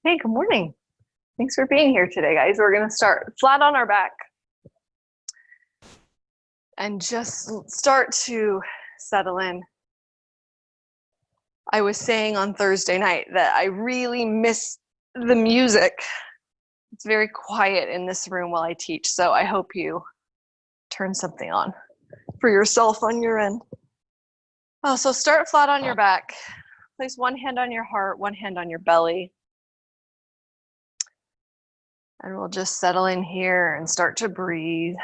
Hey, good morning. Thanks for being here today, guys. We're going to start flat on our back and just start to settle in. I was saying on Thursday night that I really miss the music. It's very quiet in this room while I teach, so I hope you turn something on for yourself on your end. So start flat on your back. Place one hand on your heart, one hand on your belly. And we'll just settle in here and start to breathe.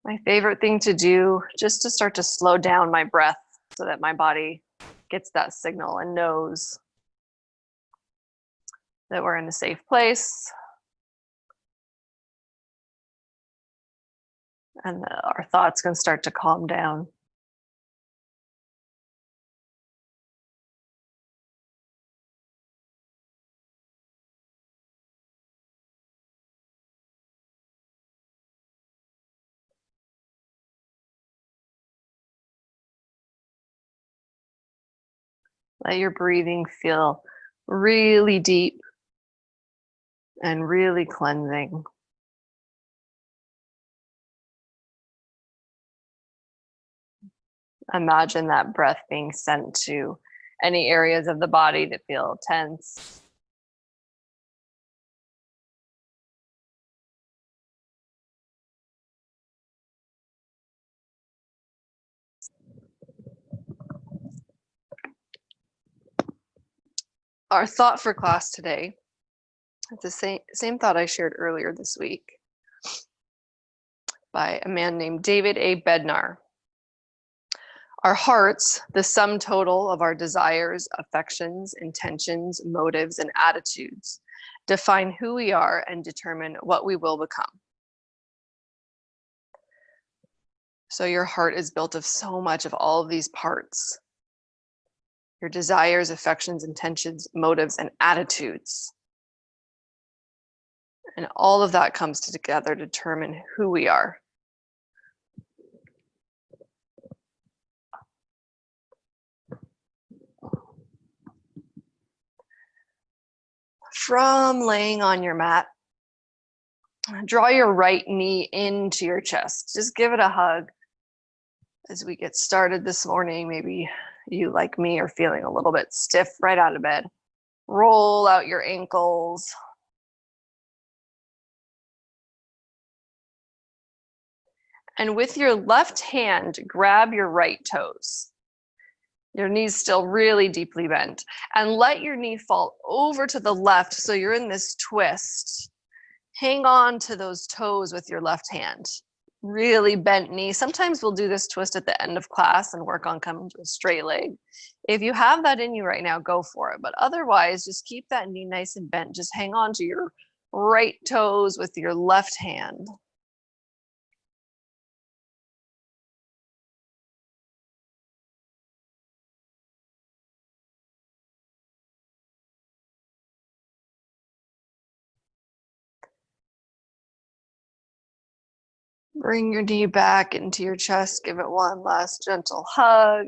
My favorite thing to do, just to start to slow down my breath so that my body gets that signal and knows that we're in a safe place. And our thoughts can start to calm down. Let your breathing feel really deep and really cleansing. Imagine that breath being sent to any areas of the body that feel tense. Our thought for class today, it's the same thought I shared earlier this week by a man named David A. Bednar. Our hearts, the sum total of our desires, affections, intentions, motives, and attitudes, define who we are and determine what we will become. So your heart is built of so much of all of these parts. Your desires, affections, intentions, motives, and attitudes. And all of that comes together to determine who we are. From laying on your mat, draw your right knee into your chest. Just give it a hug. As we get started this morning, maybe you, like me, are feeling a little bit stiff right out of bed. Roll out your ankles. And with your left hand, grab your right toes. Your knee's still really deeply bent. And let your knee fall over to the left so you're in this twist. Hang on to those toes with your left hand. Really bent knee. Sometimes we'll do this twist at the end of class and work on coming to a straight leg. If you have that in you right now, go for it. But otherwise, just keep that knee nice and bent. Just hang on to your right toes with your left hand. Bring your knee back into your chest. Give it one last gentle hug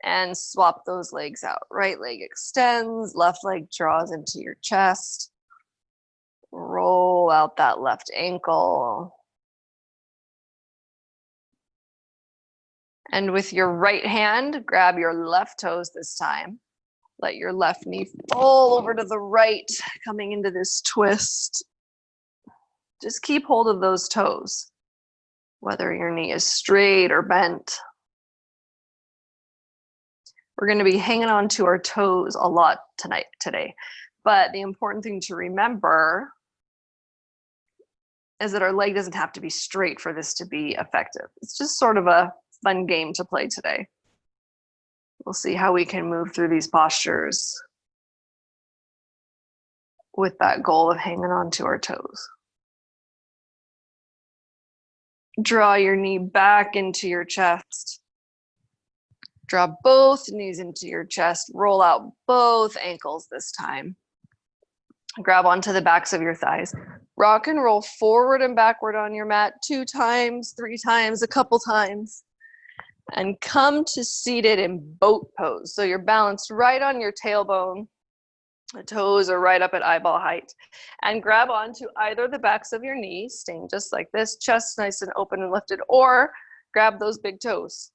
and swap those legs out. Right leg extends, left leg draws into your chest. Roll out that left ankle. And with your right hand, grab your left toes this time. Let your left knee fall over to the right, coming into this twist. Just keep hold of those toes, whether your knee is straight or bent. We're going to be hanging on to our toes a lot today. But the important thing to remember is that our leg doesn't have to be straight for this to be effective. It's just sort of a fun game to play today. We'll see how we can move through these postures with that goal of hanging on to our toes. Draw your knee back into your chest. Draw both knees into your chest. Roll out both ankles this time. Grab onto the backs of your thighs. Rock and roll forward and backward on your mat 2 times, 3 times, a couple times. And come to seated in boat pose. So you're balanced right on your tailbone. The toes are right up at eyeball height. And grab onto either the backs of your knees, staying just like this, chest nice and open and lifted, or grab those big toes.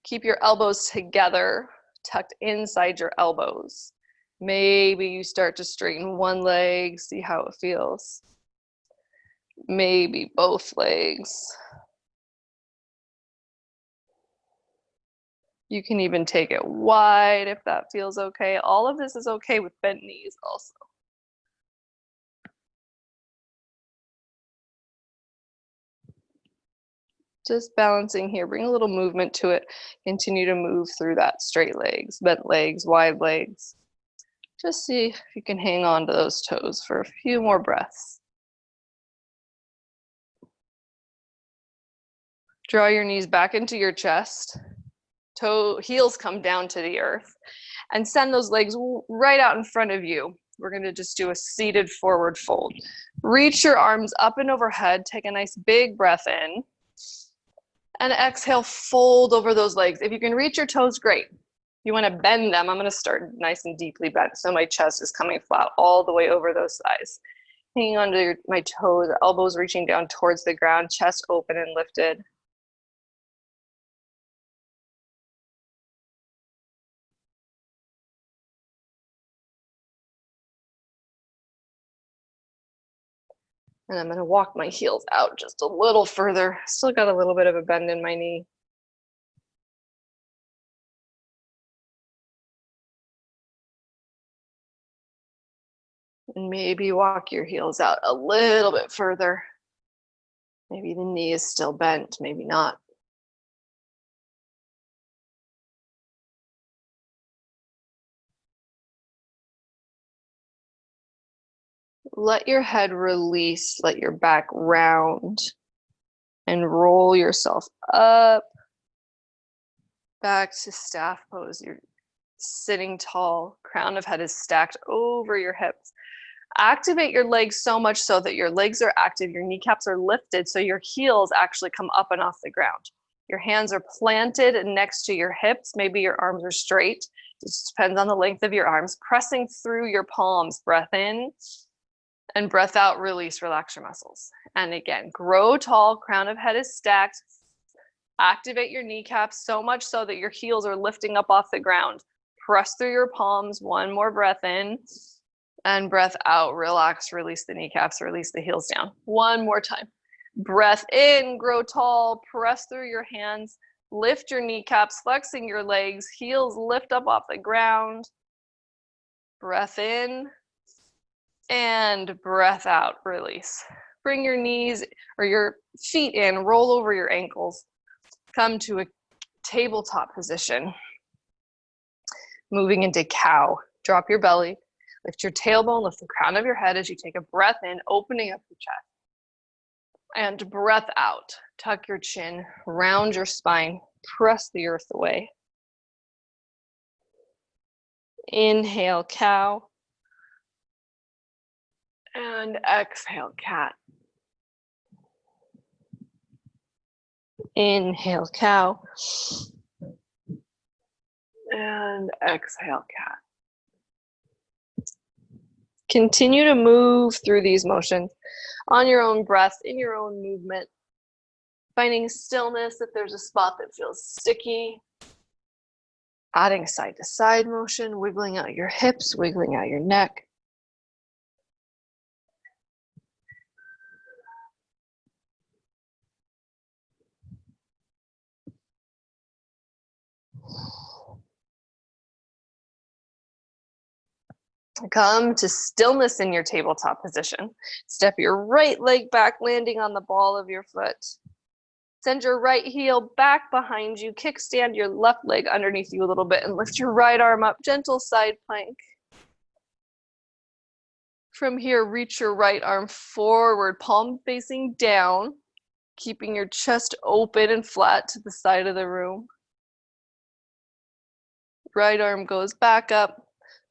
Keep your elbows together, tucked inside your elbows. Maybe you start to straighten one leg, see how it feels. Maybe both legs. You can even take it wide if that feels okay. All of this is okay with bent knees also. Just balancing here, bring a little movement to it. Continue to move through that straight legs, bent legs, wide legs. Just see if you can hang on to those toes for a few more breaths. Draw your knees back into your chest. Heels come down to the earth. And send those legs right out in front of you. We're going to just do a seated forward fold. Reach your arms up and overhead. Take a nice big breath in. And exhale, fold over those legs. If you can reach your toes, great. If you want to bend them, I'm going to start nice and deeply bent. So my chest is coming flat all the way over those thighs. Hanging onto my toes, elbows reaching down towards the ground, chest open and lifted. And I'm going to walk my heels out just a little further. Still got a little bit of a bend in my knee. And maybe walk your heels out a little bit further. Maybe the knee is still bent, maybe not. Let your head release, let your back round, and roll yourself up, back to staff pose. You're sitting tall, crown of head is stacked over your hips. Activate your legs so much so that your legs are active, your kneecaps are lifted, so your heels actually come up and off the ground. Your hands are planted next to your hips. Maybe your arms are straight. It just depends on the length of your arms. Pressing through your palms, breath in and breath out, release, relax your muscles. And again, grow tall, crown of head is stacked. Activate your kneecaps so much so that your heels are lifting up off the ground. Press through your palms, one more breath in. And breath out, relax, release the kneecaps, release the heels down. One more time. Breath in, grow tall, press through your hands, lift your kneecaps, flexing your legs, heels lift up off the ground. Breath in and breath out, release. Bring your knees or your feet in, roll over your ankles. Come to a tabletop position. Moving into cow. Drop your belly. Lift your tailbone, lift the crown of your head as you take a breath in, opening up your chest. And breath out. Tuck your chin, round your spine, press the earth away. Inhale, cow. And exhale, cat. Inhale, cow. And exhale, cat. Continue to move through these motions on your own breath, in your own movement, finding stillness if there's a spot that feels sticky, adding side to side motion, wiggling out your hips, wiggling out your neck. Come to stillness in your tabletop position. Step your right leg back, landing on the ball of your foot. Send your right heel back behind you. Kickstand your left leg underneath you a little bit and lift your right arm up. Gentle side plank. From here, reach your right arm forward, palm facing down, keeping your chest open and flat to the side of the room. Right arm goes back up.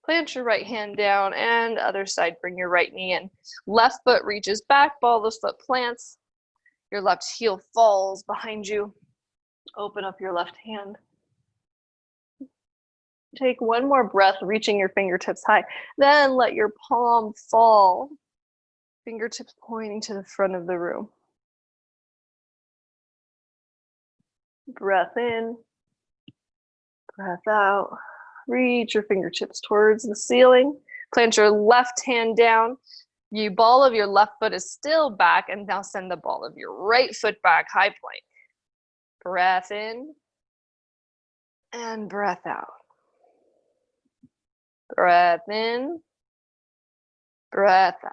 Plant your right hand down, and other side, bring your right knee in. Left foot reaches back, ball of the foot plants. Your left heel falls behind you. Open up your left hand. Take one more breath, reaching your fingertips high. Then let your palm fall, fingertips pointing to the front of the room. Breath in, breath out. Reach your fingertips towards the ceiling. Plant your left hand down. The ball of your left foot is still back, and now send the ball of your right foot back, high plank. Breath in and breath out. Breath in, breath out.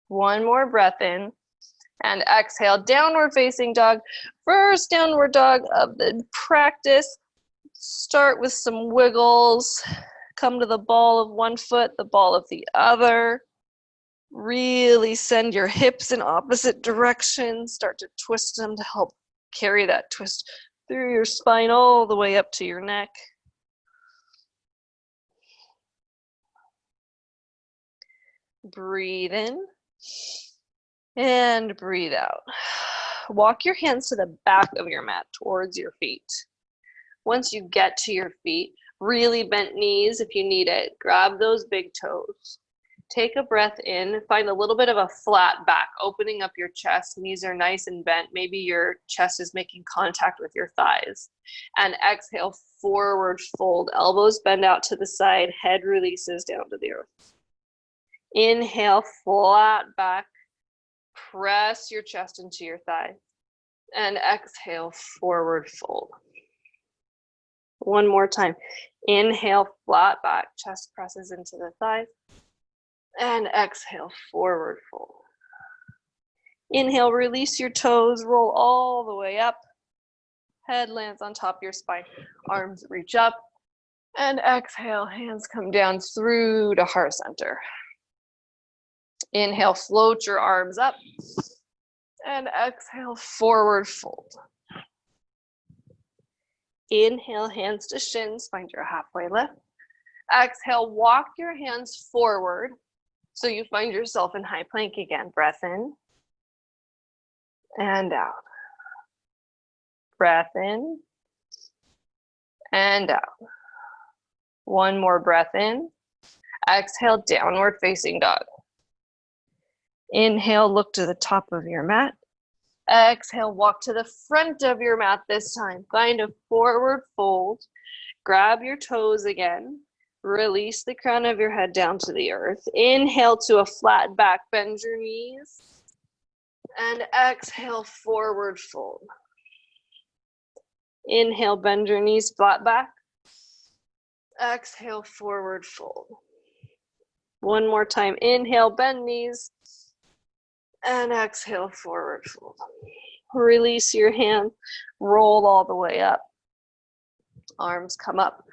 One more breath in and exhale, downward facing dog. First downward dog of the practice. Start with some wiggles. Come to the ball of one foot, the ball of the other. Really send your hips in opposite directions. Start to twist them to help carry that twist through your spine all the way up to your neck. Breathe in and breathe out. Walk your hands to the back of your mat towards your feet. Once you get to your feet, really bent knees if you need it. Grab those big toes. Take a breath in, find a little bit of a flat back, opening up your chest. Knees are nice and bent. Maybe your chest is making contact with your thighs. And exhale, forward fold. Elbows bend out to the side, head releases down to the earth. Inhale, flat back. Press your chest into your thigh. And exhale, forward fold. One more time. Inhale, flat back. Chest presses into the thighs. And exhale, forward fold. Inhale, release your toes. Roll all the way up. Head lands on top of your spine. Arms reach up. And exhale, hands come down through to heart center. Inhale, float your arms up. And exhale, forward fold. Inhale, hands to shins, find your halfway lift. Exhale, walk your hands forward so you find yourself in high plank again. Breath in and out. Breath in and out. One more breath in. Exhale, downward facing dog. Inhale, look to the top of your mat. Exhale, walk to the front of your mat this time. Find a forward fold. Grab your toes again. Release the crown of your head down to the earth. Inhale to a flat back. Bend your knees. And exhale, forward fold. Inhale, bend your knees, flat back. Exhale, forward fold. One more time. Inhale, bend knees. And exhale, forward fold. Release your hand. Roll all the way up. Arms come up.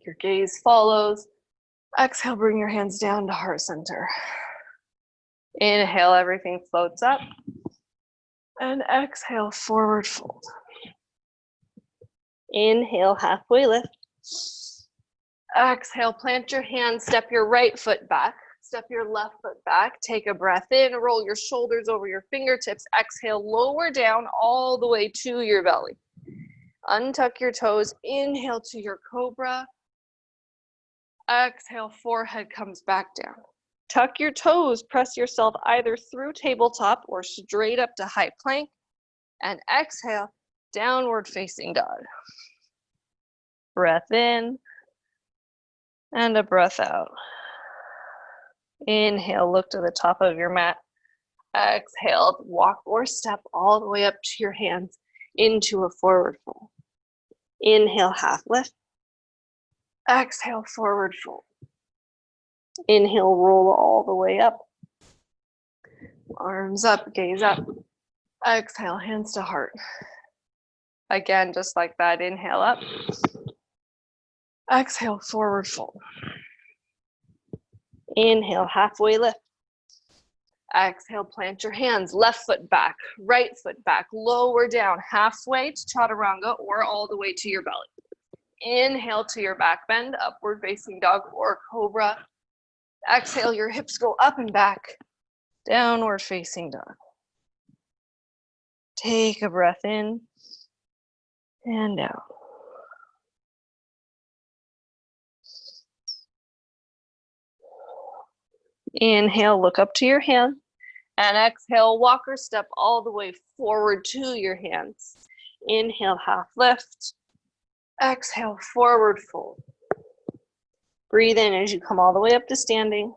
Your gaze follows. Exhale, bring your hands down to heart center. Inhale, everything floats up. And exhale, forward fold. Inhale, halfway lift. Exhale, plant your hands, step your right foot back. Step your left foot back. Take a breath in, roll your shoulders over your fingertips. Exhale, lower down all the way to your belly. Untuck your toes. Inhale to your cobra. Exhale, forehead comes back down. Tuck your toes. Press yourself either through tabletop or straight up to high plank. And exhale, downward facing dog. Breath in and a breath out. Inhale, look to the top of your mat. Exhale, walk or step all the way up to your hands into a forward fold. Inhale, half lift. Exhale, forward fold. Inhale, roll all the way up. Arms up, gaze up. Exhale, hands to heart. Again, just like that, inhale up. Exhale, forward fold. Inhale, halfway lift. Exhale, plant your hands, left foot back, right foot back, lower down, halfway to chaturanga or all the way to your belly. Inhale to your back bend, upward facing dog or cobra. Exhale, your hips go up and back, downward facing dog. Take a breath in And out. Inhale, look up to your hand. And exhale, walk or step all the way forward to your hands. Inhale, half lift. Exhale, forward fold. Breathe in as you come all the way up to standing.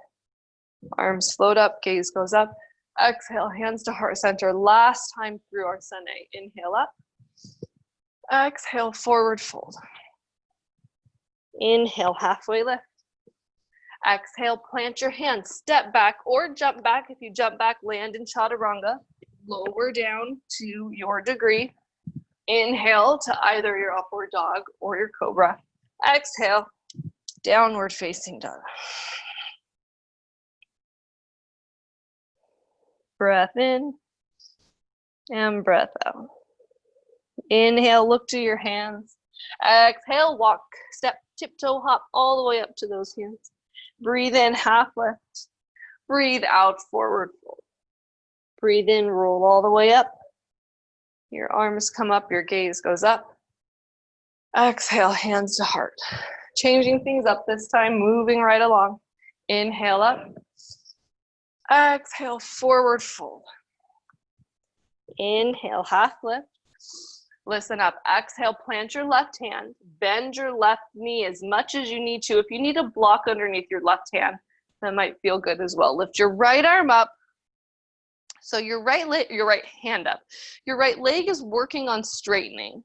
Arms float up, gaze goes up. Exhale, hands to heart center. Last time through our Asana. Inhale up. Exhale, forward fold. Inhale, halfway lift. Exhale, plant your hands, step back or jump back. If you jump back, land in chaturanga. Lower down to your degree. Inhale to either your upward dog or your cobra. Exhale, downward facing dog. Breath in and breath out. Inhale, look to your hands. Exhale, walk, step, tiptoe, hop all the way up to those hands. Breathe in, half lift. Breathe out, forward fold. Breathe in, roll all the way up. Your arms come up, your gaze goes up. Exhale, hands to heart. Changing things up this time, moving right along. Inhale up. Exhale, forward fold. Inhale, half lift. Listen up. Exhale, plant your left hand. Bend your left knee as much as you need to. If you need a block underneath your left hand, that might feel good as well. Lift your right arm up. So your right hand up. Your right leg is working on straightening.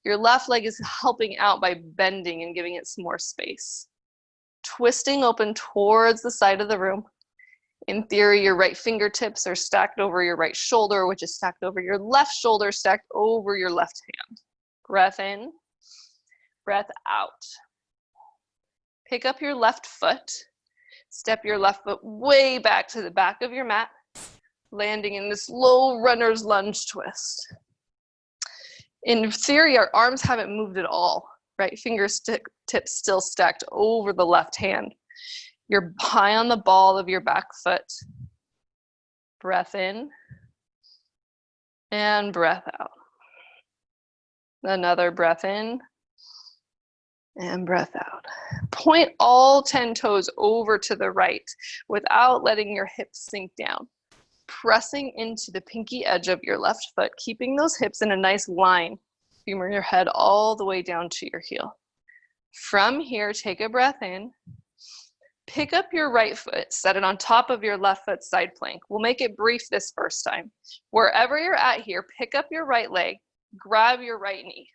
Your left leg is helping out by bending and giving it some more space. Twisting open towards the side of the room. In theory, your right fingertips are stacked over your right shoulder, which is stacked over your left shoulder, stacked over your left hand. Breath in, breath out. Pick up your left foot. Step your left foot way back to the back of your mat, landing in this low runner's lunge twist. In theory, our arms haven't moved at all, right? Fingertips still stacked over the left hand. You're high on the ball of your back foot. Breath in and breath out. Another breath in and breath out. Point all 10 toes over to the right without letting your hips sink down. Pressing into the pinky edge of your left foot, keeping those hips in a nice line. Humor your head all the way down to your heel. From here, take a breath in. Pick up your right foot, set it on top of your left foot side plank. We'll make it brief this first time. Wherever you're at here, pick up your right leg, grab your right knee.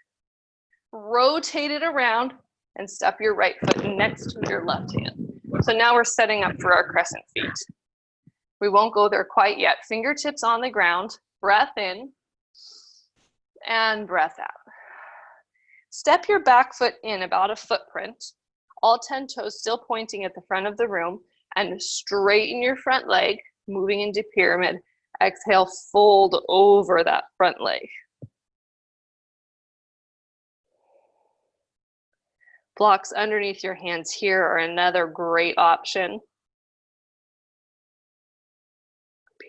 Rotate it around and step your right foot next to your left hand. So now we're setting up for our crescent feet. We won't go there quite yet. Fingertips on the ground, breath in and breath out. Step your back foot in about a footprint. All 10 toes still pointing at the front of the room, and straighten your front leg, moving into pyramid. Exhale, fold over that front leg. Blocks underneath your hands here are another great option.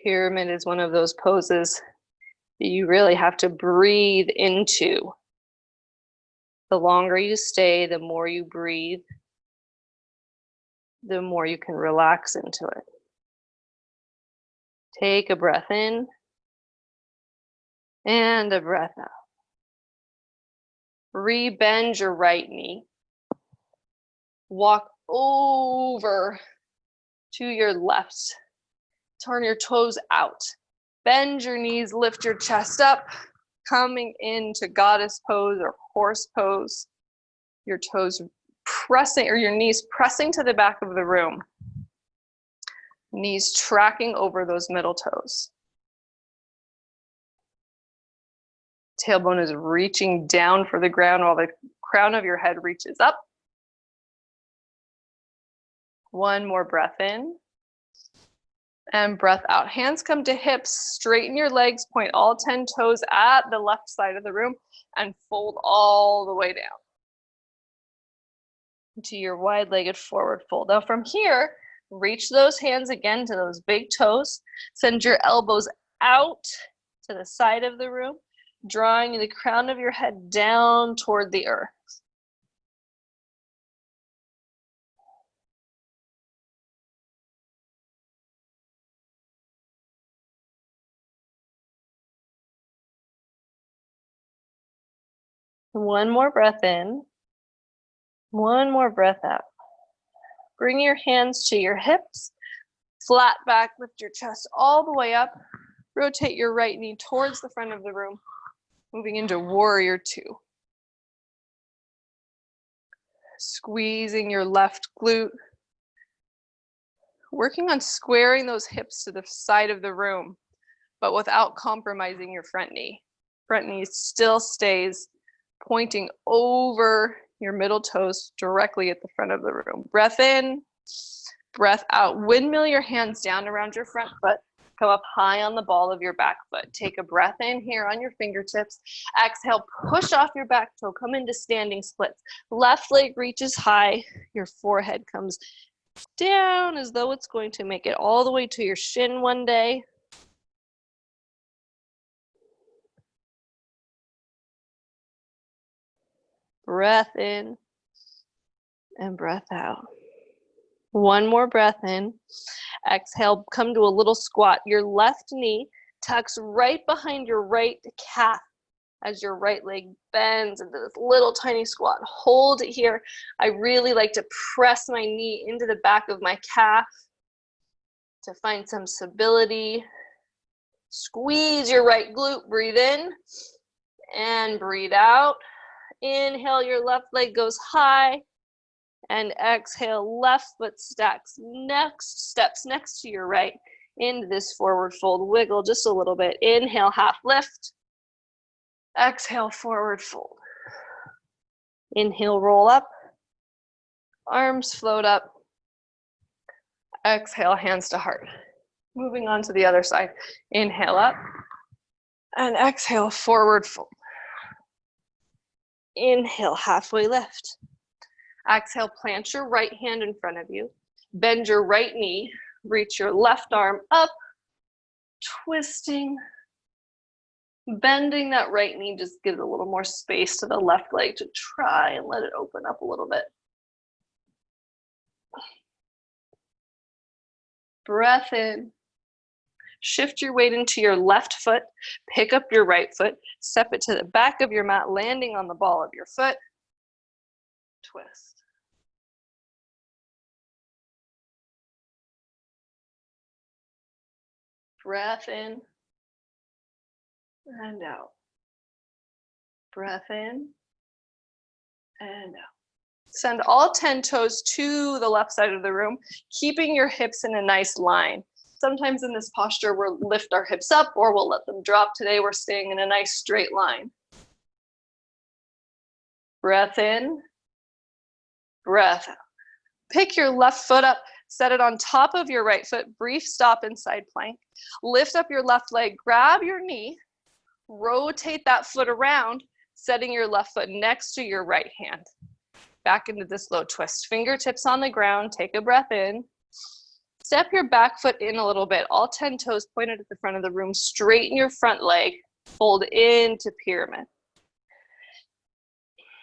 Pyramid is one of those poses that you really have to breathe into. The longer you stay, the more you breathe, the more you can relax into it. Take a breath in and a breath out. Rebend your right knee. Walk over to your left. Turn your toes out. Bend your knees, lift your chest up, coming into goddess pose or horse pose. Your toes pressing, or your knees pressing to the back of the room. Knees tracking over those middle toes. Tailbone is reaching down for the ground while the crown of your head reaches up. One more breath in and breath out. Hands come to hips, straighten your legs, point all 10 toes at the left side of the room and fold all the way down to your wide-legged forward fold. Now from here, reach those hands again to those big toes. Send your elbows out to the side of the room. drawing the crown of your head down toward the earth. One more breath in. One more breath out. Bring your hands to your hips. Flat back, lift your chest all the way up. Rotate your right knee towards the front of the room. Moving into warrior two. Squeezing your left glute. Working on squaring those hips to the side of the room, but without compromising your front knee. Front knee still stays pointing over your middle toes directly at the front of the room. Breath in, breath out. Windmill your hands down around your front foot. Come up high on the ball of your back foot. Take a breath in here on your fingertips. Exhale, push off your back toe. Come into standing splits. Left leg reaches high. Your forehead comes down as though it's going to make it all the way to your shin one day. Breath in and breath out. One more breath in. Exhale, come to a little squat. Your left knee tucks right behind your right calf as your right leg bends into this little tiny squat. Hold it here. I really like to press my knee into the back of my calf to find some stability. Squeeze your right glute. Breathe in and breathe out. Inhale, your left leg goes high. And exhale, left foot stacks steps next to your right into this forward fold. Wiggle just a little bit. Inhale, half lift. Exhale, forward fold. Inhale, roll up. Arms float up. Exhale, hands to heart. Moving on to the other side. Inhale up. And exhale, forward fold. Inhale, halfway lift. Exhale, plant your right hand in front of you. Bend your right knee. Reach your left arm up. Twisting. Bending that right knee just gives a little more space to the left leg to try and let it open up a little bit. Breath in. Shift your weight into your left foot. Pick up your right foot. Step it to the back of your mat, landing on the ball of your foot. Twist. Breath in and out. Breath in and out. Send all 10 toes to the left side of the room, keeping your hips in a nice line. Sometimes in this posture, we'll lift our hips up or we'll let them drop. Today, we're staying in a nice straight line. Breath in, breath out. Pick your left foot up, set it on top of your right foot, brief stop in side plank. Lift up your left leg, grab your knee, rotate that foot around, setting your left foot next to your right hand. Back into this low twist. Fingertips on the ground, take a breath in. Step your back foot in a little bit, all 10 toes pointed at the front of the room. Straighten your front leg, fold into pyramid.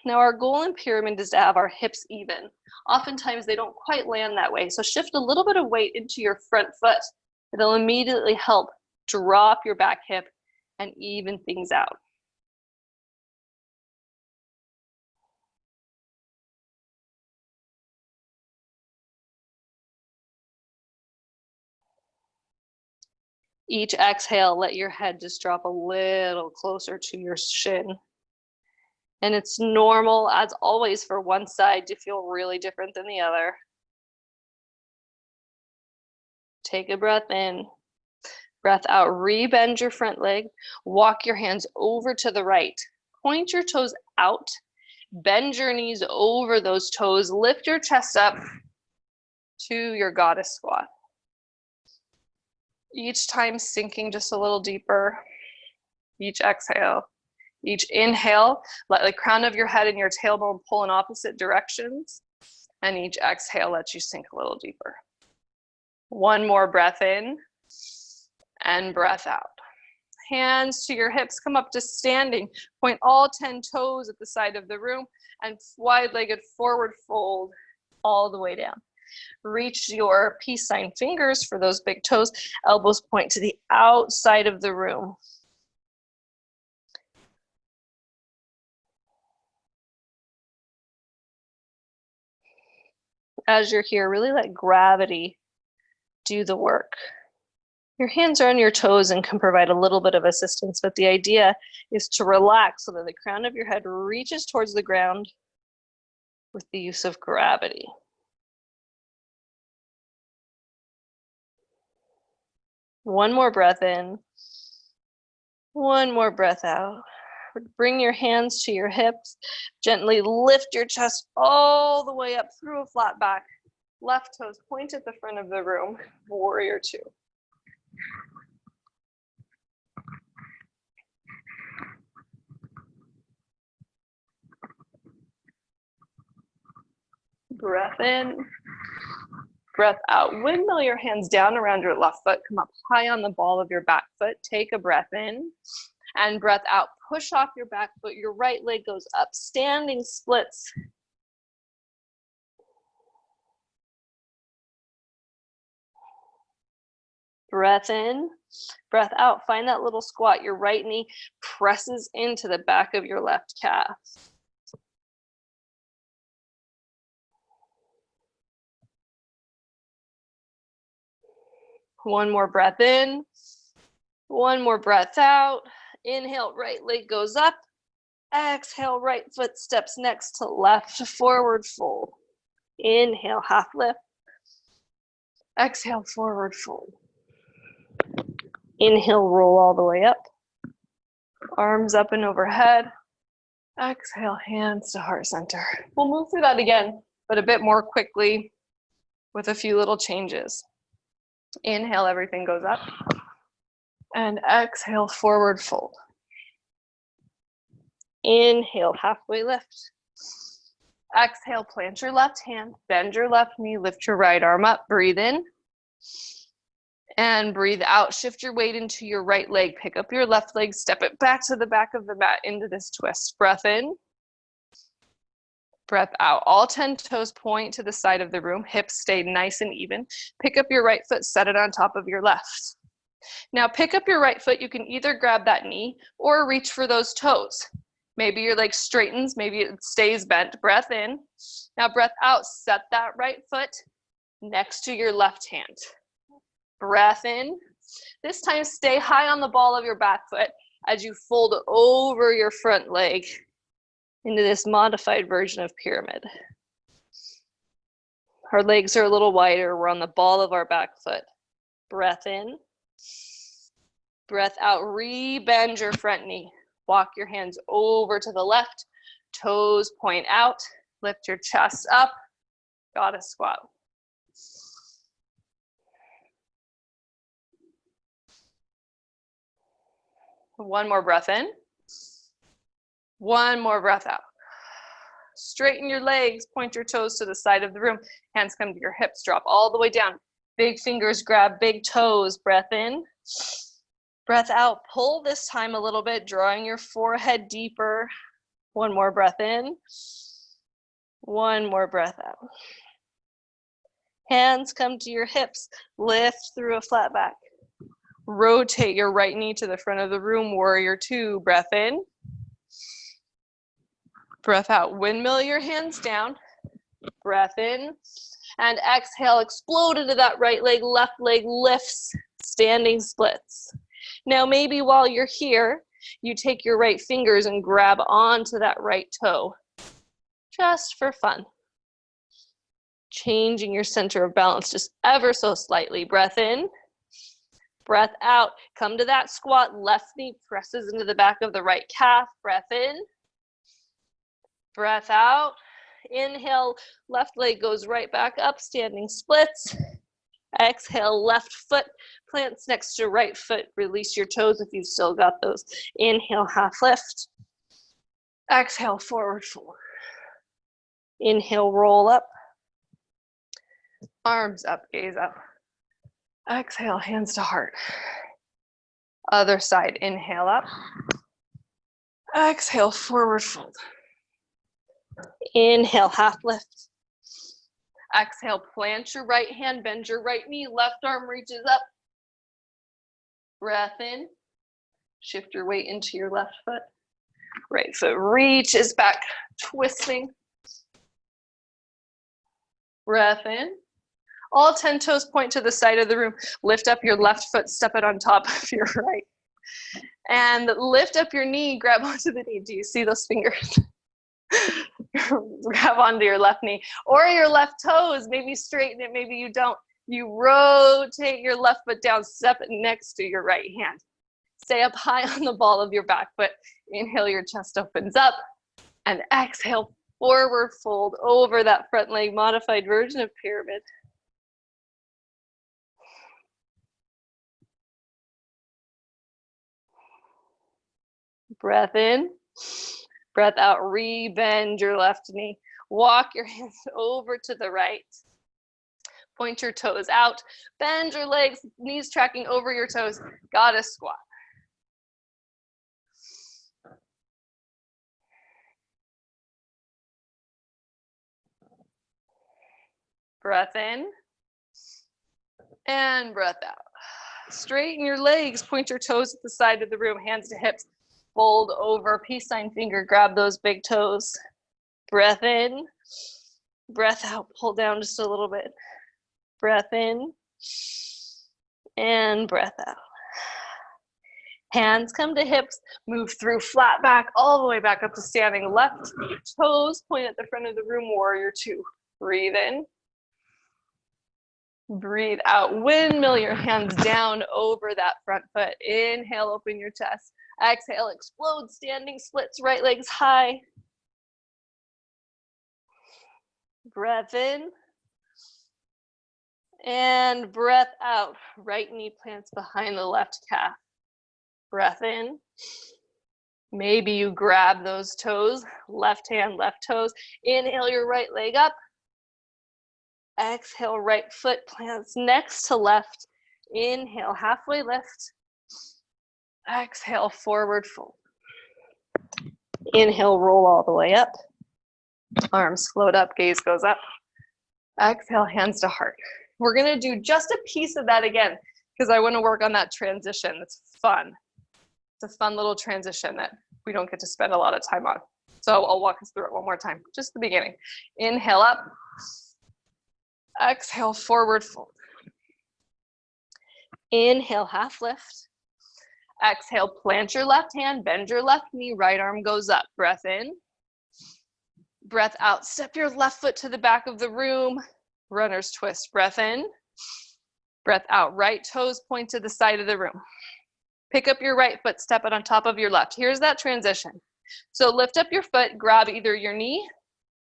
Now our goal in pyramid is to have our hips even. Oftentimes they don't quite land that way, so shift a little bit of weight into your front foot. It'll immediately help drop your back hip and even things out. Each exhale, let your head just drop a little closer to your shin. And it's normal, as always, for one side to feel really different than the other. Take a breath in, breath out, rebend your front leg, walk your hands over to the right, point your toes out, bend your knees over those toes, lift your chest up to your goddess squat. Each time sinking just a little deeper, each exhale. Each inhale, let the crown of your head and your tailbone pull in opposite directions. And each exhale lets you sink a little deeper. One more breath in and breath out. Hands to your hips, come up to standing. Point all 10 toes at the side of the room and wide-legged forward fold all the way down. Reach your peace sign fingers for those big toes. Elbows point to the outside of the room. As you're here, really let gravity do the work. Your hands are on your toes and can provide a little bit of assistance, but the idea is to relax so that the crown of your head reaches towards the ground with the use of gravity. One more breath in. One more breath out. Bring your hands to your hips. Gently lift your chest all the way up through a flat back. Left toes point at the front of the room. Warrior two. Breath in. Breath out. Windmill your hands down around your left foot. Come up high on the ball of your back foot. Take a breath in. And breath out. Push off your back foot. Your right leg goes up. Standing splits. Breath in. Breath out. Find that little squat. Your right knee presses into the back of your left calf. One more breath in. One more breath out. Inhale, right leg goes up. Exhale, right foot steps next to left, forward fold. Inhale, half lift. Exhale, forward fold. Inhale, roll all the way up. Arms up and overhead. Exhale, hands to heart center. We'll move through that again, but a bit more quickly with a few little changes. Inhale, everything goes up. And exhale, forward fold. Inhale, halfway lift. Exhale, plant your left hand, bend your left knee, lift your right arm up, breathe in. And breathe out, shift your weight into your right leg, pick up your left leg, step it back to the back of the mat into this twist. Breath in. Breath out. All 10 toes point to the side of the room, hips stay nice and even. Pick up your right foot, set it on top of your left. Now pick up your right foot, you can either grab that knee or reach for those toes. Maybe your leg straightens, maybe it stays bent. Breath in. Now breath out, set that right foot next to your left hand. Breath in. This time stay high on the ball of your back foot as you fold over your front leg into this modified version of pyramid. Our legs are a little wider, we're on the ball of our back foot. Breath in. Breath out, re-bend your front knee. Walk your hands over to the left, toes point out, lift your chest up, goddess squat. One more breath in. One more breath out. Straighten your legs, point your toes to the side of the room. Hands come to your hips, drop all the way down. Big fingers grab big toes, breath in. Breath out, pull this time a little bit, drawing your forehead deeper. One more breath in. One more breath out. Hands come to your hips, lift through a flat back. Rotate your right knee to the front of the room, warrior two, breath in. Breath out, windmill your hands down. Breath in. And exhale, explode into that right leg, left leg lifts, standing splits. Now maybe while you're here, you take your right fingers and grab onto that right toe, just for fun. Changing your center of balance just ever so slightly. Breath in, breath out. Come to that squat, left knee presses into the back of the right calf. Breath in, breath out. Inhale, left leg goes right back up, standing splits. Exhale, left foot plants next to right foot. Release your toes if you've still got those. Inhale, half lift. Exhale, forward fold. Inhale, roll up. Arms up, gaze up. Exhale, hands to heart. Other side, inhale up. Exhale, forward fold. Inhale, half lift. Exhale, plant your right hand, bend your right knee, left arm reaches up. Breath in. Shift your weight into your left foot. Right foot reaches back, twisting. Breath in. All 10 toes point to the side of the room. Lift up your left foot, step it on top of your right. And lift up your knee, grab onto the knee. Do you see those fingers? Grab onto your left knee. Or your left toes, maybe straighten it, maybe you don't. You rotate your left foot down, step it next to your right hand. Stay up high on the ball of your back foot. Inhale, your chest opens up. And exhale, forward fold over that front leg, modified version of pyramid. Breath in, breath out, re-bend your left knee. Walk your hands over to the right. Point your toes out, bend your legs, knees tracking over your toes. Goddess squat. Breath in and breath out. Straighten your legs, point your toes at the side of the room, hands to hips. Fold over, peace sign finger, grab those big toes. Breath in, breath out, pull down just a little bit. Breath in and breath out. Hands come to hips, move through flat back, all the way back up to standing. Left toes point at the front of the room, warrior two. Breathe in. Breathe out. Windmill your hands down over that front foot. Inhale, open your chest. Exhale, explode, standing splits, right legs high. Breath in. And breath out. Right knee plants behind the left calf. Breath in. Maybe you grab those toes, left hand, left toes. Inhale your right leg up. Exhale, right foot plants next to left. Inhale, halfway lift. Exhale, forward fold. Inhale, roll all the way up. Arms float up, gaze goes up. Exhale, hands to heart. We're gonna do just a piece of that again because I wanna work on that transition. It's fun. It's a fun little transition that we don't get to spend a lot of time on. So I'll walk us through it one more time, just the beginning. Inhale up. Exhale, forward fold. Inhale, half lift. Exhale, plant your left hand, bend your left knee, right arm goes up. Breath in. Breath out, step your left foot to the back of the room. Runner's twist. Breath in. Breath out, right toes point to the side of the room. Pick up your right foot, step it on top of your left. Here's that transition. So lift up your foot, grab either your knee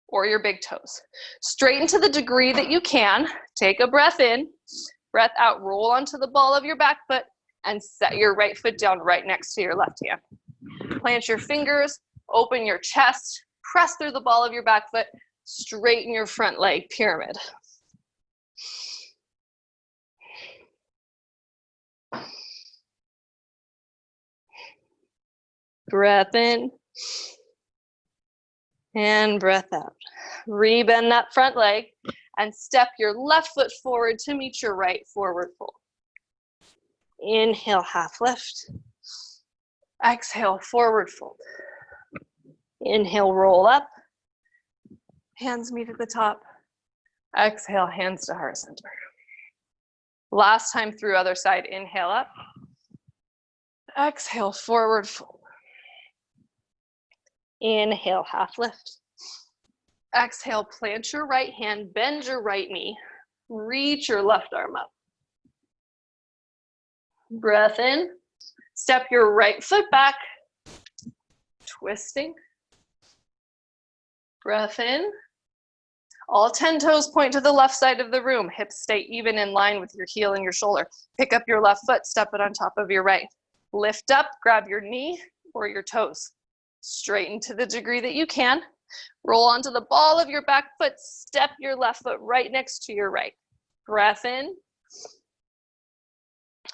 or your big toes. Straighten to the degree that you can. Take a breath in, breath out, roll onto the ball of your back foot and set your right foot down right next to your left hand. Plant your fingers, open your chest, press through the ball of your back foot, straighten your front leg, pyramid. Breath in and breath out. Rebend that front leg and step your left foot forward to meet your right, forward fold. Inhale, half lift. Exhale, forward fold. Inhale, roll up. Hands meet at the top. Exhale, hands to heart center. Last time through, other side. Inhale up. Exhale, forward fold. Inhale, half lift. Exhale, plant your right hand, bend your right knee, reach your left arm up. Breath in, step your right foot back, twisting. Breath in. All 10 toes point to the left side of the room. Hips stay even in line with your heel and your shoulder. Pick up your left foot, step it on top of your right. Lift up, grab your knee or your toes. Straighten to the degree that you can. Roll onto the ball of your back foot, step your left foot right next to your right. Breath in.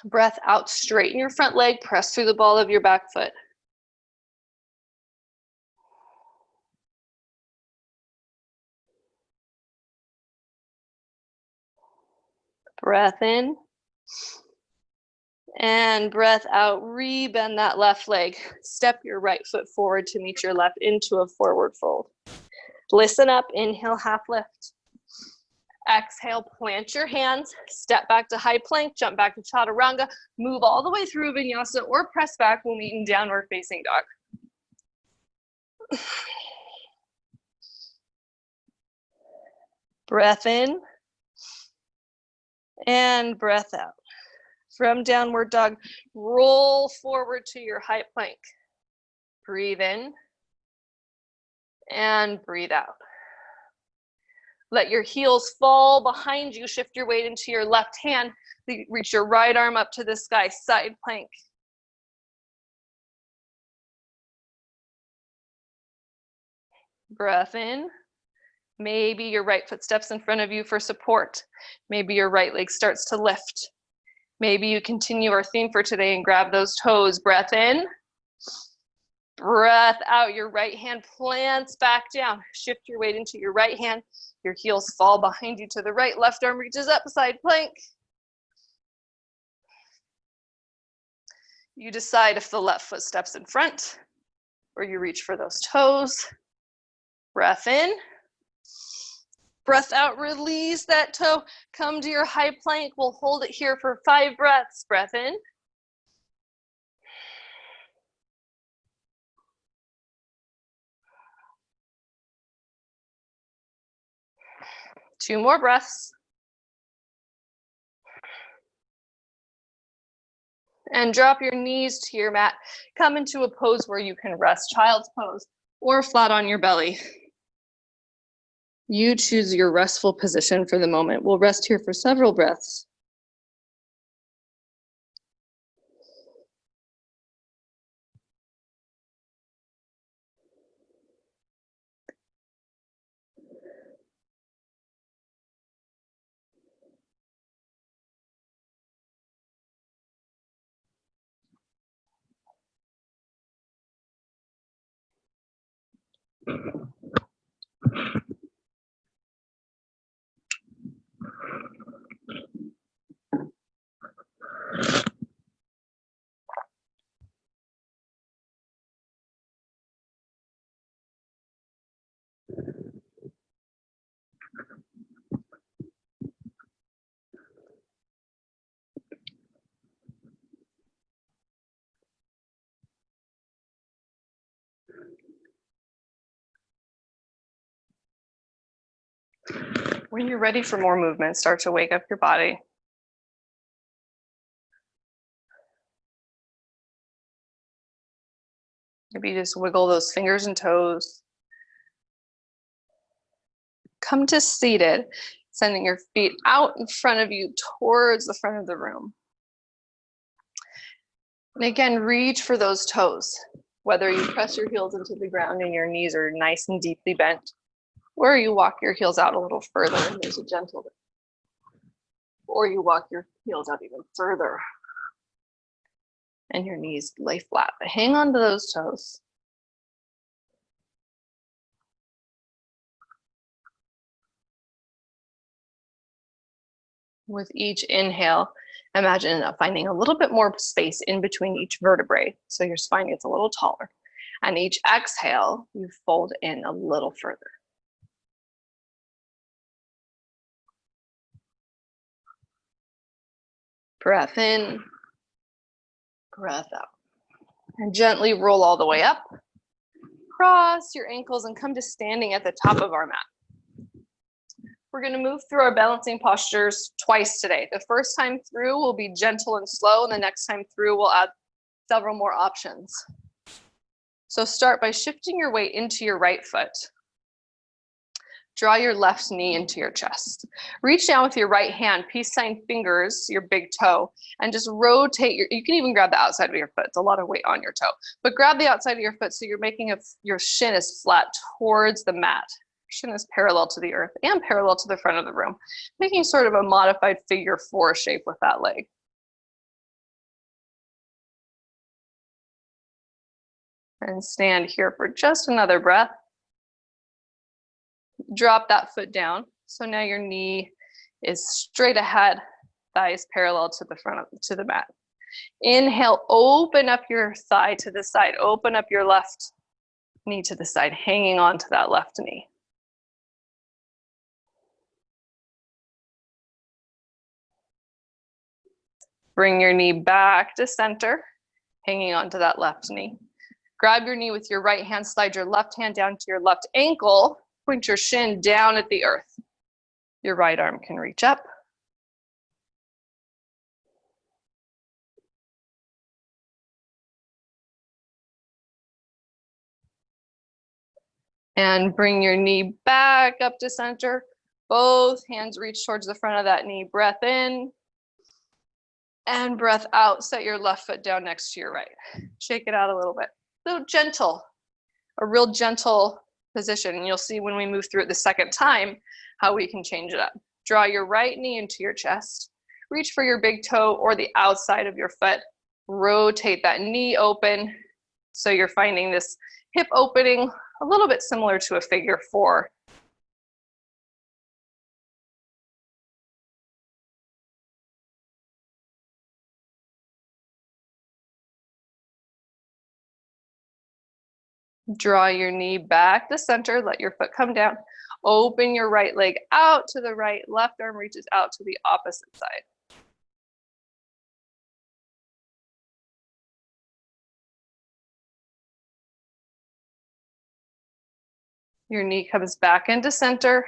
Breath out, straighten your front leg, press through the ball of your back foot. Breath in. And breath out, re-bend that left leg. Step your right foot forward to meet your left into a forward fold. Listen up, inhale, half lift. Exhale, plant your hands, step back to high plank, jump back to chaturanga, move all the way through vinyasa or press back. We'll meet in downward facing dog. Breath in and breath out. From downward dog, roll forward to your high plank. Breathe in and breathe out. Let your heels fall behind you. Shift your weight into your left hand. Reach your right arm up to the sky, side plank. Breath in. Maybe your right foot steps in front of you for support. Maybe your right leg starts to lift. Maybe you continue our theme for today and grab those toes. Breath in. Breath out. Your right hand plants back down. Shift your weight into your right hand. Your heels fall behind you to the right. Left arm reaches up, side plank. You decide if the left foot steps in front or you reach for those toes. Breath in. Breath out, release that toe. Come to your high plank. We'll hold it here for 5 breaths. Breath in. Two more breaths. And drop your knees to your mat. Come into a pose where you can rest, child's pose, or flat on your belly. You choose your restful position for the moment. We'll rest here for several breaths. When you're ready for more movement, start to wake up your body. Maybe just wiggle those fingers and toes. Come to seated, sending your feet out in front of you towards the front of the room. And again, reach for those toes, whether you press your heels into the ground and your knees are nice and deeply bent, or you walk your heels out a little further and there's a gentle, or you walk your heels out even further and your knees lay flat. But hang on to those toes. With each inhale, imagine finding a little bit more space in between each vertebrae, so your spine gets a little taller. And each exhale, you fold in a little further. Breath in, breath out. And gently roll all the way up. Cross your ankles and come to standing at the top of our mat. We're going to move through our balancing postures twice today. The first time through will be gentle and slow, and the next time through we'll add several more options. So start by shifting your weight into your right foot. Draw your left knee into your chest. Reach down with your right hand, peace sign fingers, your big toe, and just rotate you can even grab the outside of your foot. It's a lot of weight on your toe, but grab the outside of your foot so you're making your shin is flat towards the mat. Shin is parallel to the earth and parallel to the front of the room, making sort of a modified figure 4 shape with that leg. And stand here for just another breath. Drop that foot down. So now your knee is straight ahead, thighs parallel to the front to the mat. Inhale, open up your thigh to the side. Open up your left knee to the side, hanging on to that left knee. Bring your knee back to center, hanging onto that left knee. Grab your knee with your right hand, slide your left hand down to your left ankle, point your shin down at the earth. Your right arm can reach up. And bring your knee back up to center. Both hands reach towards the front of that knee. Breath in and breath out. Set your left foot down next to your right. Shake it out a little bit. So gentle, a real gentle position. And you'll see when we move through it the second time how we can change it up. Draw your right knee into your chest. Reach for your big toe or the outside of your foot. Rotate that knee open. So you're finding this hip opening a little bit similar to a figure four. Draw your knee back to center, let your foot come down. Open your right leg out to the right, left arm reaches out to the opposite side. Your knee comes back into center.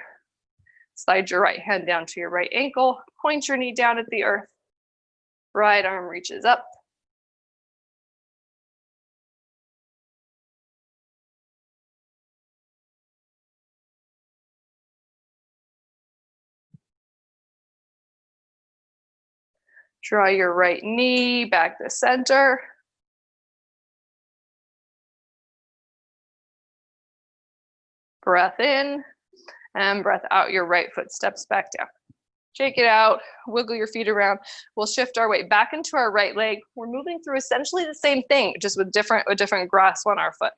Slide your right hand down to your right ankle, point your knee down at the earth. Right arm reaches up. Draw your right knee back to center. Breath in and breath out. Your right foot steps back down. Shake it out, wiggle your feet around. We'll shift our weight back into our right leg. We're moving through essentially the same thing, just with a different grasp on our foot.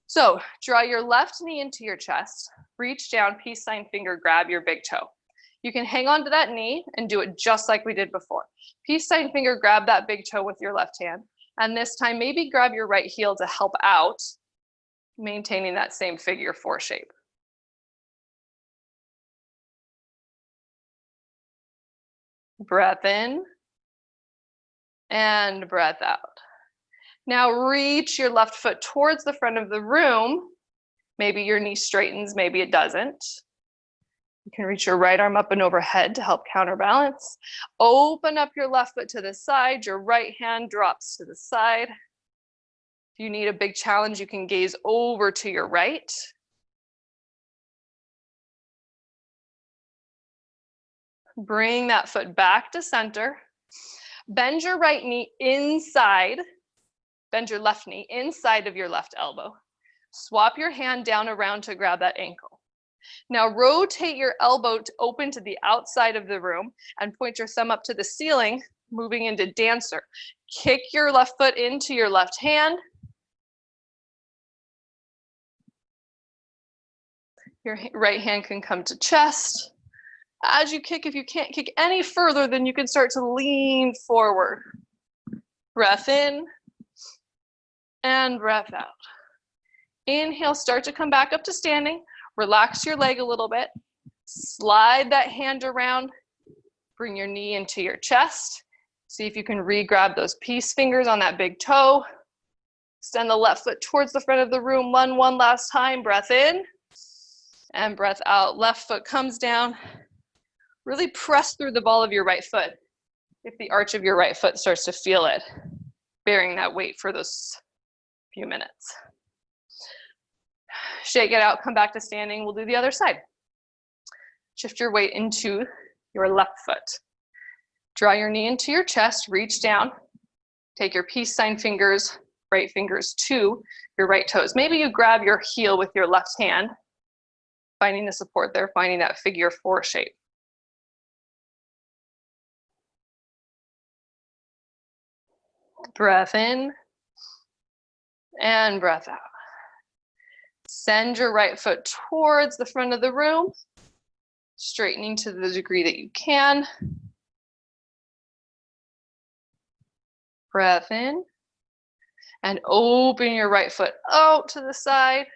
So draw your left knee into your chest, reach down, peace sign finger, grab your big toe. You can hang on to that knee and do it just like we did before. Peace sign finger, grab that big toe with your left hand. And this time, maybe grab your right heel to help out, maintaining that same figure four shape. Breath in and breath out. Now reach your left foot towards the front of the room. Maybe your knee straightens, maybe it doesn't. You can reach your right arm up and overhead to help counterbalance. Open up your left foot to the side. Your right hand drops to the side. If you need a big challenge, you can gaze over to your right. Bring that foot back to center. Bend your right knee inside. Bend your left knee inside of your left elbow. Swap your hand down around to grab that ankle. Now rotate your elbow to open to the outside of the room and point your thumb up to the ceiling, moving into dancer. Kick your left foot into your left hand. Your right hand can come to chest. As you kick, if you can't kick any further, then you can start to lean forward. Breath in and breath out. Inhale, start to come back up to standing. Relax your leg a little bit. Slide that hand around. Bring your knee into your chest. See if you can re-grab those peace fingers on that big toe. Extend the left foot towards the front of the room. One last time. Breath in and breath out. Left foot comes down. Really press through the ball of your right foot. If the arch of your right foot starts to feel it, bearing that weight for those few minutes. Shake it out, come back to standing. We'll do the other side. Shift your weight into your left foot. Draw your knee into your chest, reach down. Take your peace sign fingers, right fingers to your right toes. Maybe you grab your heel with your left hand, finding the support there, finding that figure four shape. Breath in And breath out. Send your right foot towards the front of the room, straightening to the degree that you can. Breath in. And open your right foot out to the side.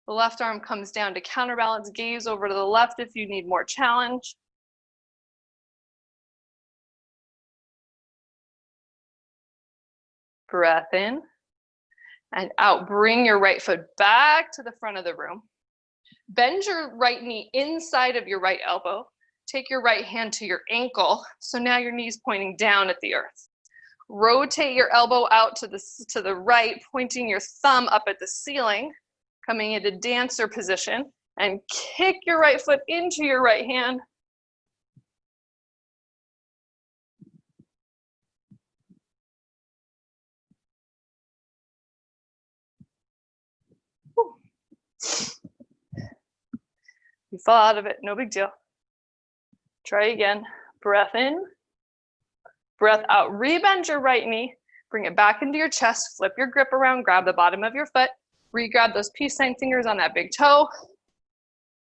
The left arm comes down to counterbalance, gaze over to the left if you need more challenge. Breath in and out. Bring your right foot back to the front of the room. Bend your right knee inside of your right elbow. Take your right hand to your ankle. So now your knee's pointing down at the earth. Rotate your elbow out to the right, pointing your thumb up at the ceiling, coming into dancer position, and kick your right foot into your right hand. You fall out of it, no big deal. Try again. Breath in, breath out. Rebend your right knee, bring it back into your chest, flip your grip around, grab the bottom of your foot, re-grab those peace sign fingers on that big toe.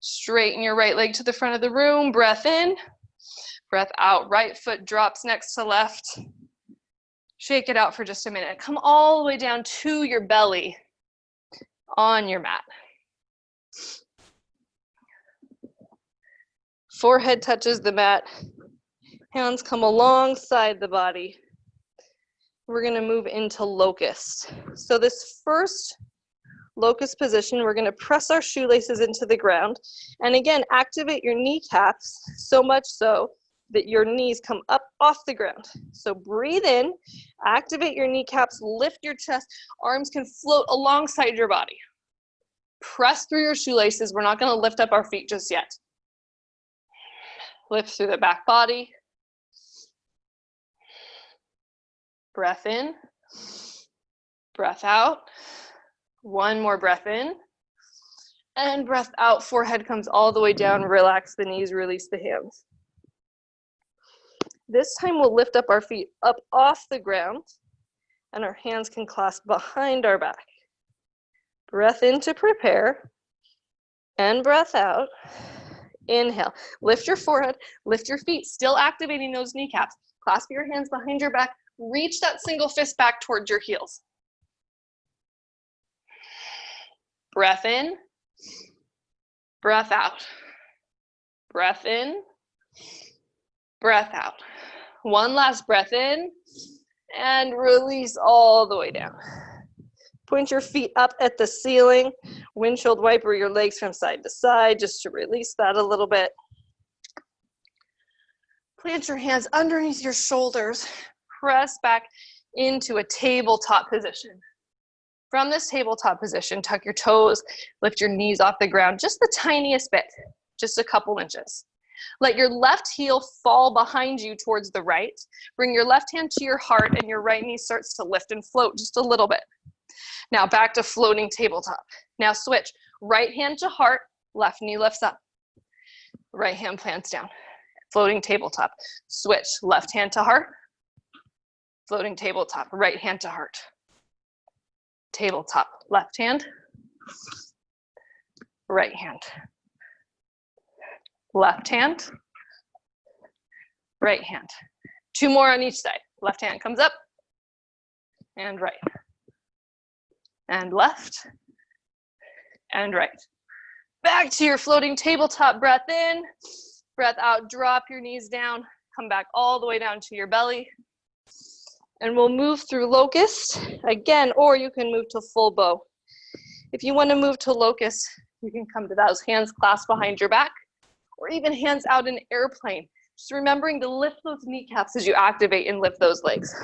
Straighten your right leg to the front of the room. Breath in, breath out. Right foot drops next to left. Shake it out for just a minute. Come all the way down to your belly on your mat. Forehead touches the mat. Hands come alongside the body. We're going to move into locust. So this first locust position, we're going to press our shoelaces into the ground. And again, activate your kneecaps so much so that your knees come up off the ground. So breathe in, activate your kneecaps, lift your chest, arms can float alongside your body. Press through your shoelaces. We're not going to lift up our feet just yet. Lift through the back body. Breath in, breath out. One more breath in, and breath out. Forehead comes all the way down. Relax the knees, release the hands. This time we'll lift up our feet up off the ground, and our hands can clasp behind our back. Breath in to prepare, and breath out. Inhale, lift your forehead, lift your feet, still activating those kneecaps. Clasp your hands behind your back, reach that single fist back towards your heels. Breath in, breath out. Breath in, breath out. One last breath in, and release all the way down. Point your feet up at the ceiling. Windshield wiper your legs from side to side just to release that a little bit. Plant your hands underneath your shoulders. Press back into a tabletop position. From this tabletop position, tuck your toes, lift your knees off the ground just the tiniest bit, just a couple inches. Let your left heel fall behind you towards the right. Bring your left hand to your heart and your right knee starts to lift and float just a little bit. Now back to floating tabletop. Now switch, right hand to heart, left knee lifts up. Right hand plants down. Floating tabletop. Switch, left hand to heart, floating tabletop, right hand to heart. Tabletop, left hand, right hand. Left hand, right hand. Two more on each side. Left hand comes up, and right. And left, and right. Back to your floating tabletop, breath in, breath out, drop your knees down, come back all the way down to your belly. And we'll move through locust again, or you can move to full bow. If you want to move to locust, you can come to those hands clasped behind your back, or even hands out in airplane. Just remembering to lift those kneecaps as you activate and lift those legs.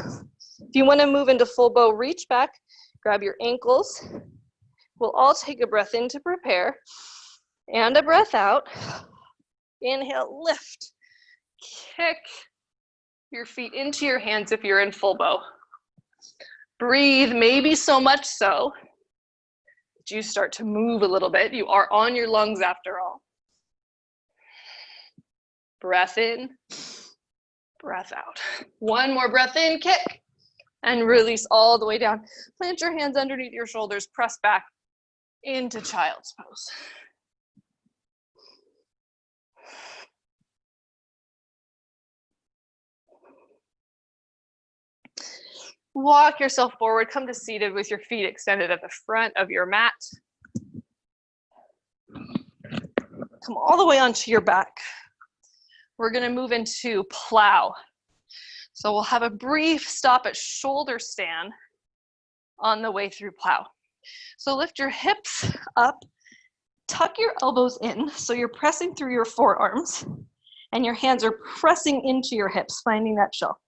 If you want to move into full bow, reach back, grab your ankles. We'll all take a breath in to prepare, and a breath out. Inhale, lift, kick your feet into your hands if you're in full bow. Breathe, maybe so much so that you start to move a little bit. You are on your lungs after all. Breath in, breath out. One more breath in, kick, And release all the way down. Plant your hands underneath your shoulders, press back into child's pose. Walk yourself forward, come to seated with your feet extended at the front of your mat. Come all the way onto your back. We're gonna move into plow. So we'll have a brief stop at shoulder stand on the way through plow. So lift your hips up, tuck your elbows in, so you're pressing through your forearms, and your hands are pressing into your hips, finding that shell.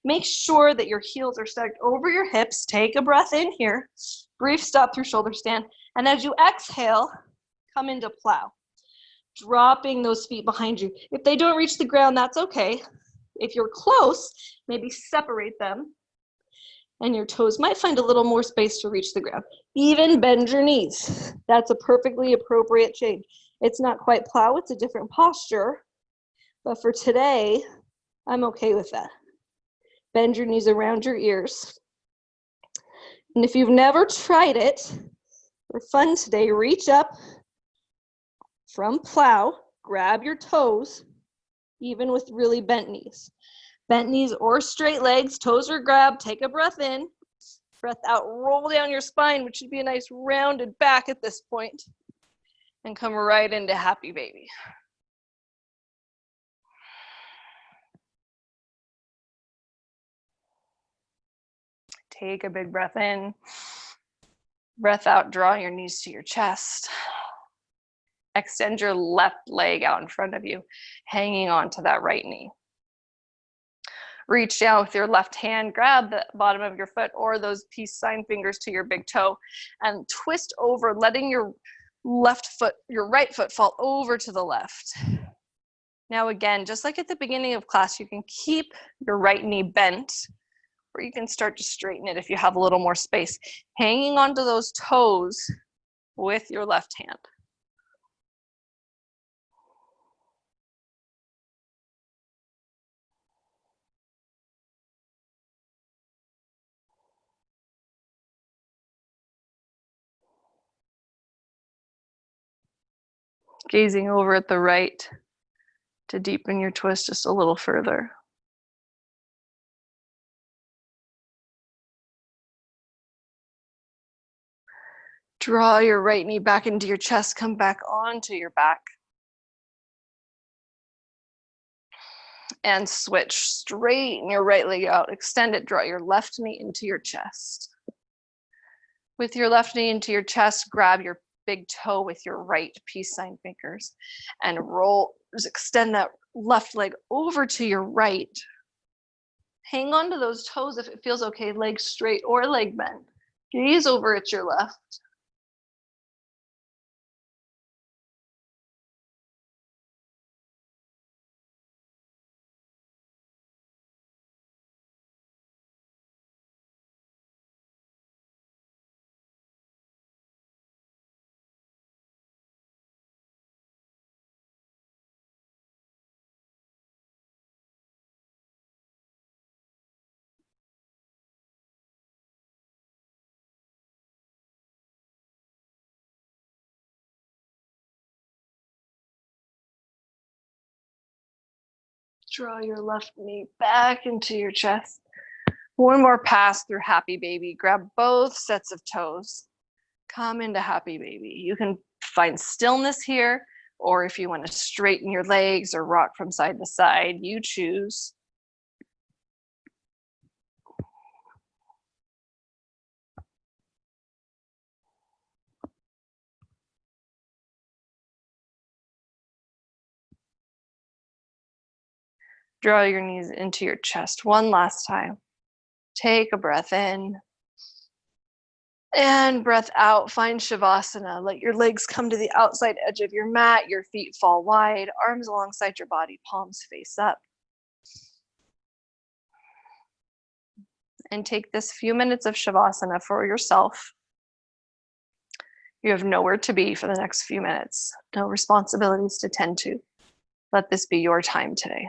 Make sure that your heels are stacked over your hips. Take a breath in here. Brief stop through shoulder stand. And as you exhale, come into plow. Dropping those feet behind you. If they don't reach the ground, that's okay. If you're close, maybe separate them. And your toes might find a little more space to reach the ground. Even bend your knees. That's a perfectly appropriate change. It's not quite plow, it's a different posture. But for today, I'm okay with that. Bend your knees around your ears. And if you've never tried it, for fun today, reach up from plow, grab your toes, even with really bent knees. Bent knees or straight legs, toes are grabbed, take a breath in, breath out, roll down your spine, which should be a nice rounded back at this point, and come right into happy baby. Take a big breath in. Breath out, draw your knees to your chest. Extend your left leg out in front of you, hanging onto that right knee. Reach down with your left hand, grab the bottom of your foot or those peace sign fingers to your big toe, and twist over, letting your right foot fall over to the left. Now again, just like at the beginning of class, you can keep your right knee bent, or you can start to straighten it if you have a little more space, hanging onto those toes with your left hand. Gazing over at the right to deepen your twist just a little further. Draw your right knee back into your chest, come back onto your back. And switch, straighten your right leg out, extend it, draw your left knee into your chest. With your left knee into your chest, grab your big toe with your right peace sign fingers and roll, just extend that left leg over to your right. Hang on to those toes if it feels okay, leg straight or leg bent. Gaze over at your left. Draw your left knee back into your chest. One more pass through happy baby. Grab both sets of toes. Come into happy baby. You can find stillness here, or if you want to straighten your legs or rock from side to side, you choose. Draw your knees into your chest one last time. Take a breath in. And breath out, find Shavasana. Let your legs come to the outside edge of your mat, your feet fall wide, arms alongside your body, palms face up. And take this few minutes of Shavasana for yourself. You have nowhere to be for the next few minutes, no responsibilities to tend to. Let this be your time today.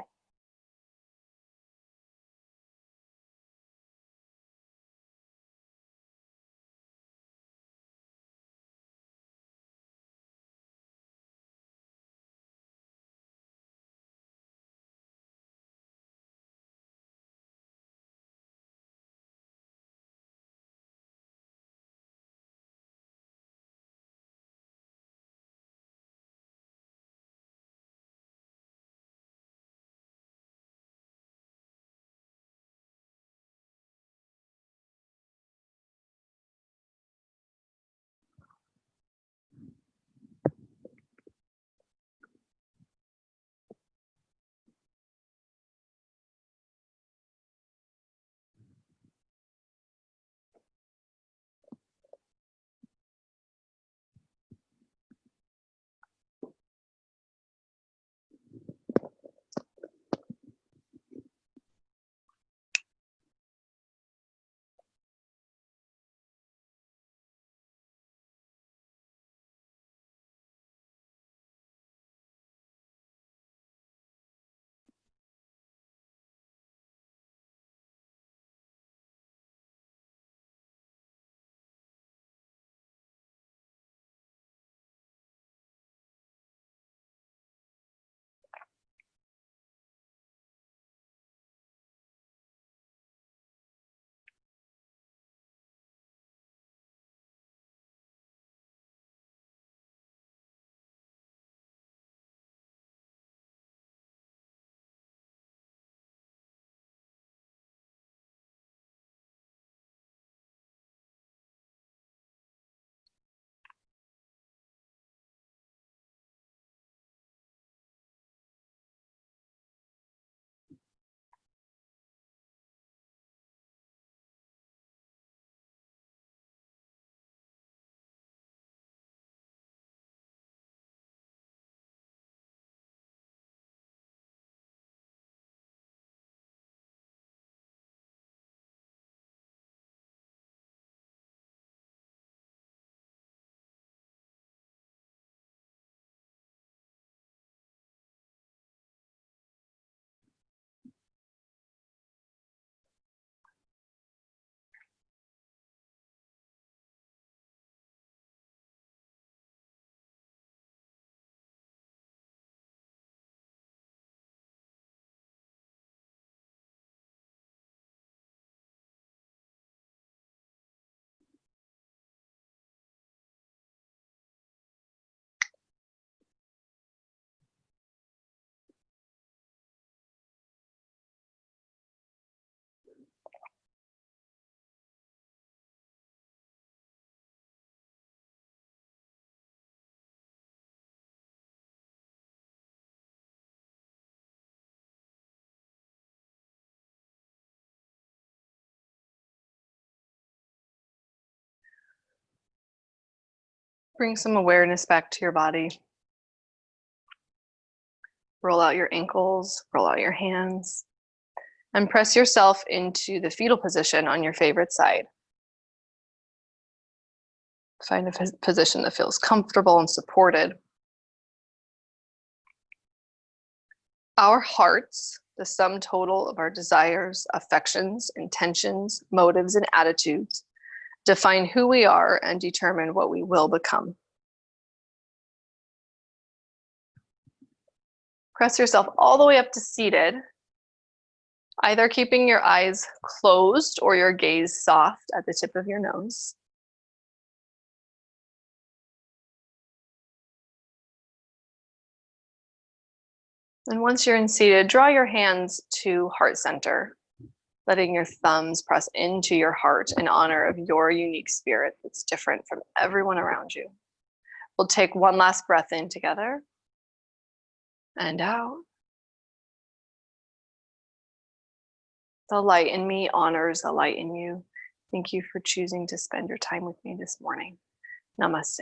Bring some awareness back to your body. Roll out your ankles, roll out your hands, and press yourself into the fetal position on your favorite side. Find a position that feels comfortable and supported. Our hearts, the sum total of our desires, affections, intentions, motives, and attitudes, define who we are and determine what we will become. Press yourself all the way up to seated, either keeping your eyes closed or your gaze soft at the tip of your nose. And once you're in seated, draw your hands to heart center, letting your thumbs press into your heart in honor of your unique spirit that's different from everyone around you. We'll take one last breath in together and out. The light in me honors the light in you. Thank you for choosing to spend your time with me this morning. Namaste.